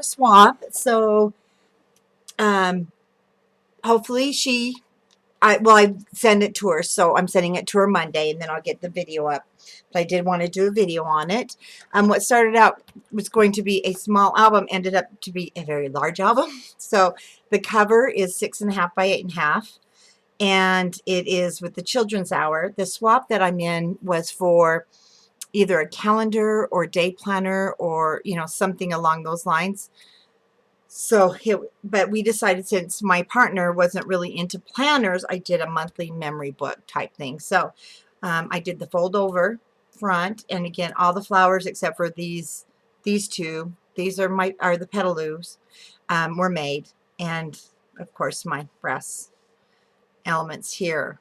a swap. So hopefully I send it to her, so I'm sending it to her Monday, and then I'll get the video up. But I did want to do a video on it. What started out was going to be a small album ended up to be a very large album. So the cover is 6.5 by 8.5, and it is with the Children's Hour. The swap that I'm in was for either a calendar or day planner or, you know, something along those lines. So, but we decided, since my partner wasn't really into planners, I did a monthly memory book type thing. So I did the fold over front, and again, all the flowers except for these two. These are the petaloos were made, and of course my brass elements here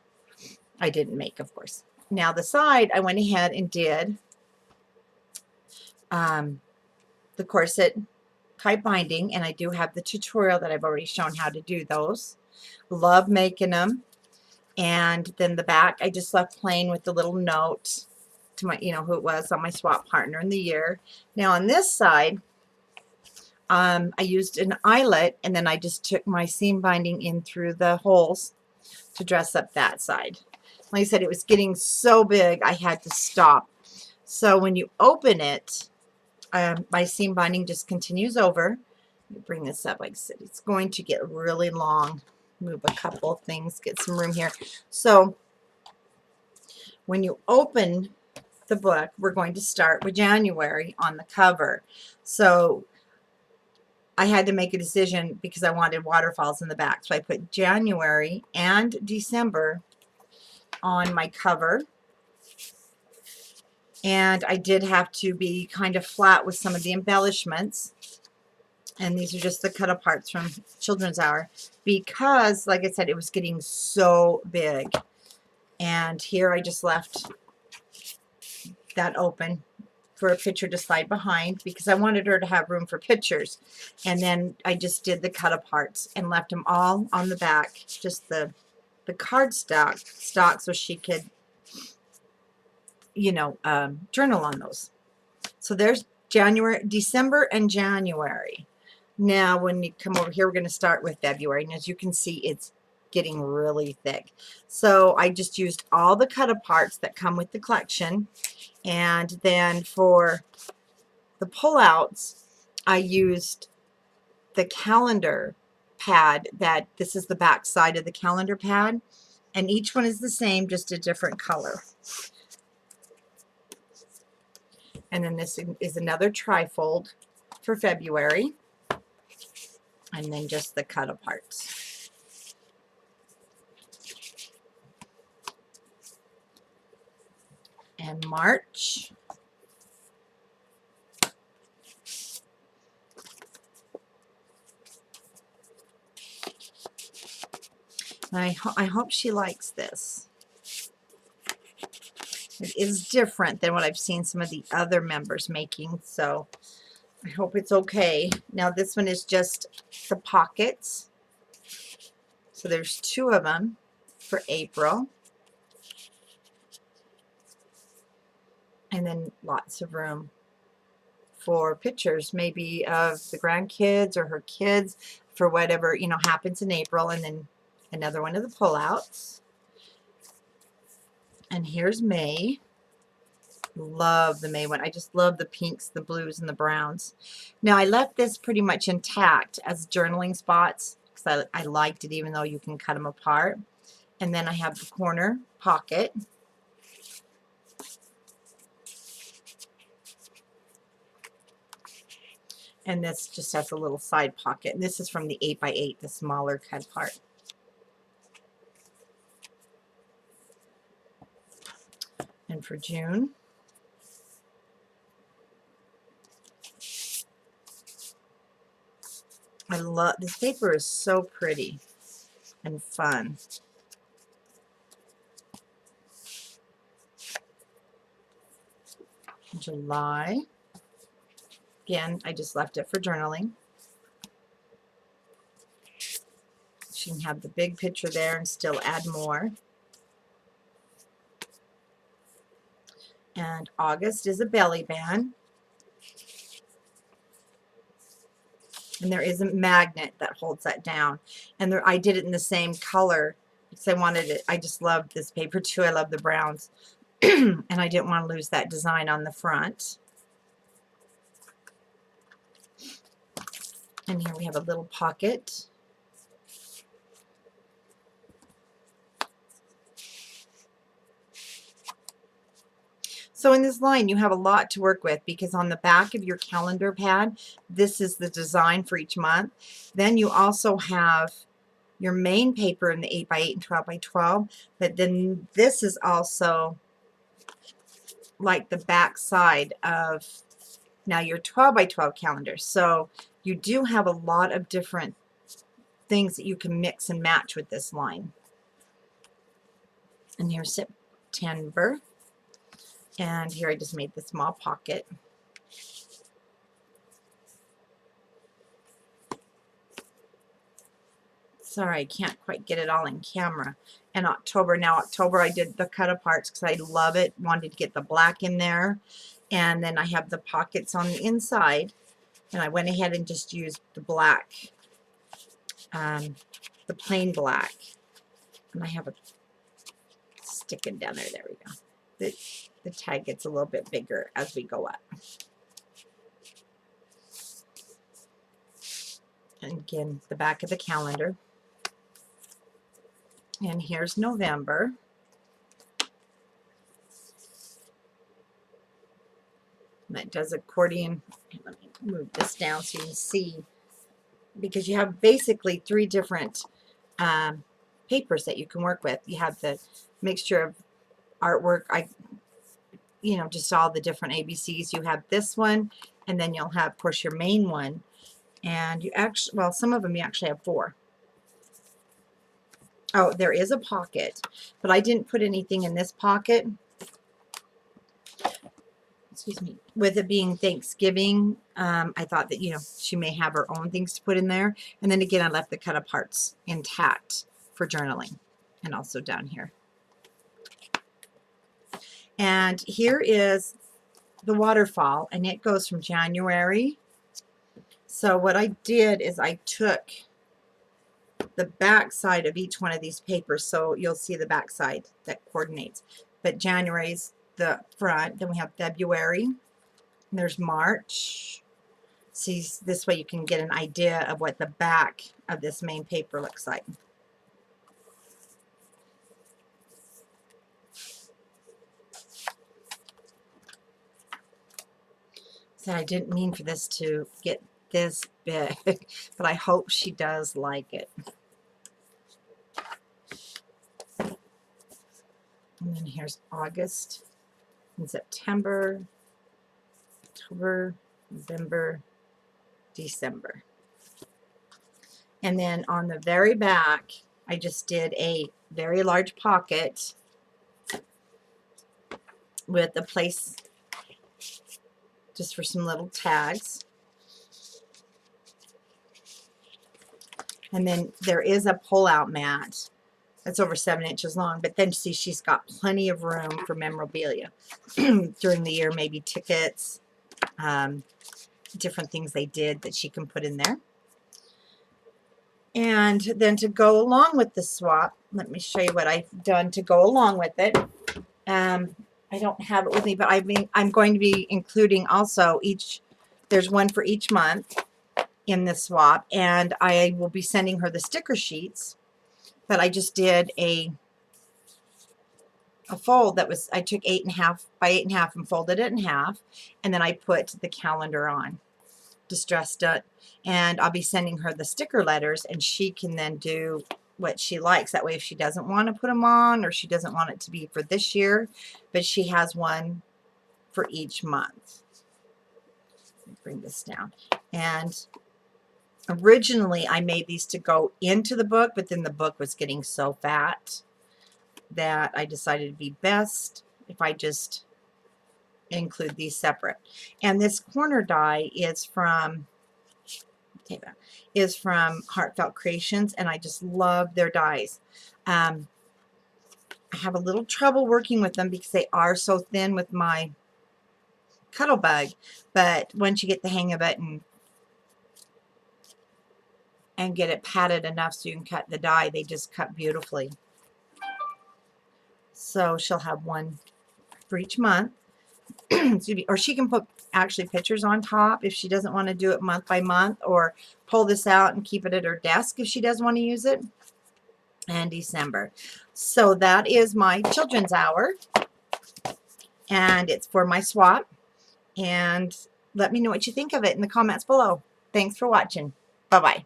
I didn't make, of course. Now the side, I went ahead and did the corset type binding, and I do have the tutorial that I've already shown how to do those. Love making them. And then the back I just left plain with the little note to my, you know, who it was on my swap partner and the year. Now on this side, I used an eyelet, and then I just took my seam binding in through the holes to dress up that side. Like I said, it was getting so big I had to stop. So when you open it, my seam binding just continues over. Let me bring this up. Like I said, it's going to get really long. Move a couple of things, get some room here. So when you open the book, we're going to start with January on the cover. So I had to make a decision because I wanted waterfalls in the back. So I put January and December on my cover. And I did have to be kind of flat with some of the embellishments. And these are just the cut aparts from Children's Hour, because, like I said, it was getting so big. And here I just left that open for a picture to slide behind, because I wanted her to have room for pictures. And then I just did the cut aparts and left them all on the back, just the card stock, so she could, you know, journal on those. So there's December and January. Now when you come over here, we're going to start with February, and as you can see, it's getting really thick. So I just used all the cut aparts that come with the collection, and then for the pullouts I used the calendar pad. This is the back side of the calendar pad, and each one is the same, just a different color. And then this is another trifold for February, and then just the cut aparts. And March, and I hope she likes this. It is different than what I've seen some of the other members making, so I hope it's okay. Now this one is just the pockets. So there's 2 of them for April. And then lots of room for pictures, maybe of the grandkids or her kids, for whatever, you know, happens in April. And then another one of the pullouts. And here's May. Love the May one. I just love the pinks, the blues, and the browns. Now I left this pretty much intact as journaling spots because I liked it, even though you can cut them apart. And then I have the corner pocket. And this just has a little side pocket. And this is from the 8x8, the smaller cut part. And for June, I love this paper. Is so pretty and fun. July, again, I just left it for journaling. She can have the big picture there and still add more. And August is a belly band. And there is a magnet that holds that down. And I did it in the same color because I wanted it. I just love this paper too. I love the browns. And I didn't want to lose that design on the front. And here we have a little pocket. So in this line, you have a lot to work with because on the back of your calendar pad, this is the design for each month. Then you also have your main paper in the 8x8 and 12x12, but then this is also like the back side of now your 12x12 calendar. So you do have a lot of different things that you can mix and match with this line. And here's September. And here I just made the small pocket. Sorry, I can't quite get it all in camera. And October, now October I did the cut aparts because I love it. Wanted to get the black in there. And then I have the pockets on the inside. And I went ahead and just used the black, the plain black. And I have a sticking down there. There we go. The tag gets a little bit bigger as we go up. And again, the back of the calendar. And here's November. And that does accordion. Let me move this down so you can see. Because you have basically 3 different papers that you can work with. You have the mixture of artwork, just all the different ABCs. You have this one, and then you'll have, of course, your main one. And you actually, well, some of them you actually have 4. Oh, there is a pocket, but I didn't put anything in this pocket. Excuse me. With it being Thanksgiving, I thought that, she may have her own things to put in there. And then again, I left the cut aparts intact for journaling, and also down here. And here is the waterfall, and it goes from January. So what I did is I took the back side of each one of these papers, so you'll see the back side that coordinates. But January's the front, then we have February, and there's March. See, this way you can get an idea of what the back of this main paper looks like. So I didn't mean for this to get this big, but I hope she does like it. And then here's August and September, October, November, December. And then on the very back, I just did a very large pocket with a place just for some little tags. And then there is a pull-out mat that's over 7 inches long, but then see, she's got plenty of room for memorabilia during the year, maybe tickets, different things they did that she can put in there. And then to go along with the swap, let me show you what I've done to go along with it. I don't have it with me, but I'm going to be including also there's one for each month in this swap, and I will be sending her the sticker sheets. But I just did a fold that was, I took 8.5 by 8.5 and folded it in half, and then I put the calendar on, distressed it, and I'll be sending her the sticker letters, and she can then do what she likes. That way, if she doesn't want to put them on, or she doesn't want it to be for this year, but she has one for each month. Let me bring this down. And originally, I made these to go into the book, but then the book was getting so fat that I decided it'd be best if I just include these separate. And this corner die is from Heartfelt Creations, and I just love their dies. I have a little trouble working with them because they are so thin with my Cuttlebug, but once you get the hang of it and and get it padded enough so you can cut the die. They just cut beautifully. So she'll have one for each month. Or she can put actually pictures on top if she doesn't want to do it month by month, or pull this out and keep it at her desk if she does want to use it. And December. So that is my children's hour, and it's for my swap. And let me know what you think of it in the comments below. Thanks for watching. Bye-bye.